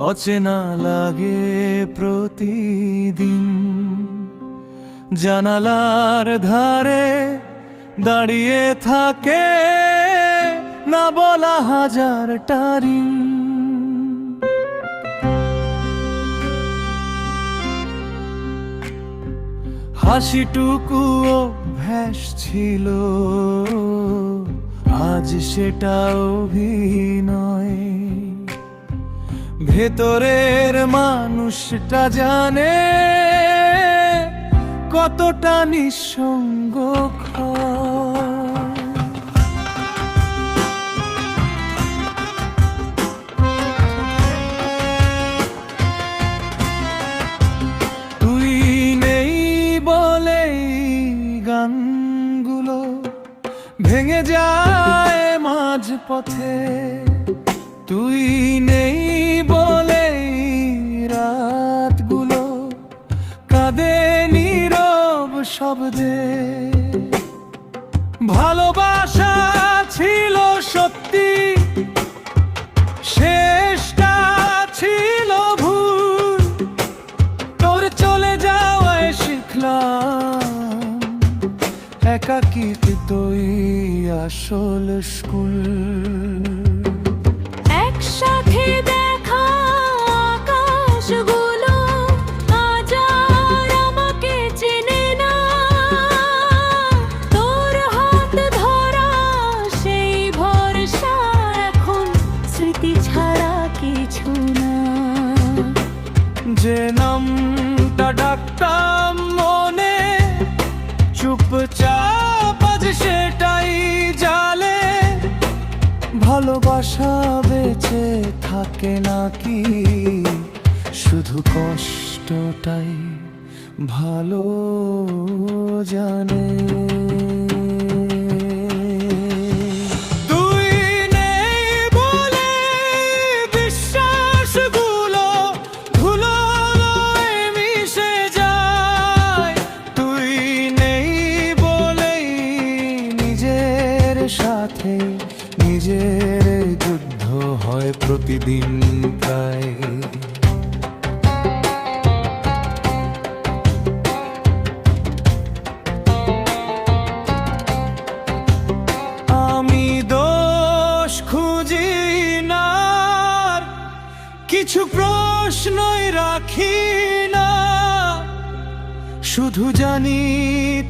অচেনা লাগে প্রতিদিন। জানালার ধারে দাঁড়িয়ে থাকে না বলা হাজারটা ঋণ। হাসিটুকুও অভ্যাস ছিল, আজ সেটা অভিনয়। ভেতরের মানুষটা জানে কতটা নিঃসঙ্গ তুই নেই বলেই গানগুলো ভেঙে যায় মাঝ পথে। তুই নেই বলেই রাতগুলো কাঁদে নীরব শব্দে। ভালোবাসা ছিল সত্যি, শেষটা ছিল ভুল। তোর চলে যাওয়ায় শিখলাম একাকিত্বই আসল স্কুল। একসাথে দেখা আকাশগুলো আজ আর আমাকে চেনে না। তোর হাত ধরা সেই ভরসা এখন স্মৃতি ছাড়া কিছু না। যে নামটা ডাকতাম মনে চুপচাপ আজ সেটাই জালে। ভালোবাসা বেঁচে থাকে নাকি শুধু কষ্টটাই ভালো জানে। তুই নেই বলে বিশ্বাসগুলো ধুলোয় মিশে যায়। তুই নেই বলেই নিজের সাথে নিজের যুদ্ধ হয় প্রতিদিন প্রায়। আমি দোষ খুঁজি না, কিছু প্রশ্নই রাখি না। শুধু জানি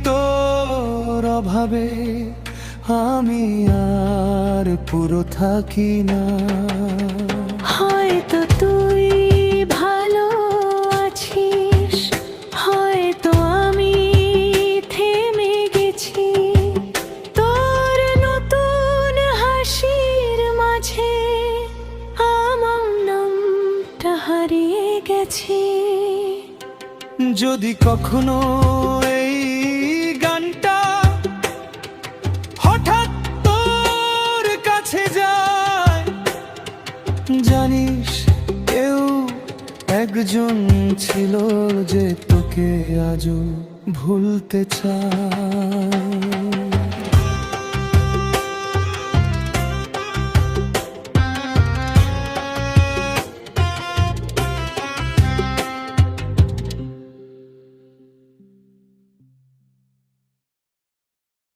তোর অভাবে আমি আর পুরো থাকি না। হয়তো তুই ভালো আছিস, হয়তো আমি থেমে গেছি। তোর নতুন হাসির মাঝে আমার নামটা হারিয়ে গেছে। যদি কখনো এই গানটা হঠাৎ তোর কাছে যায়, জানিস কেউ একজন ছিল যে তোকে আজও ভুলতে চায়।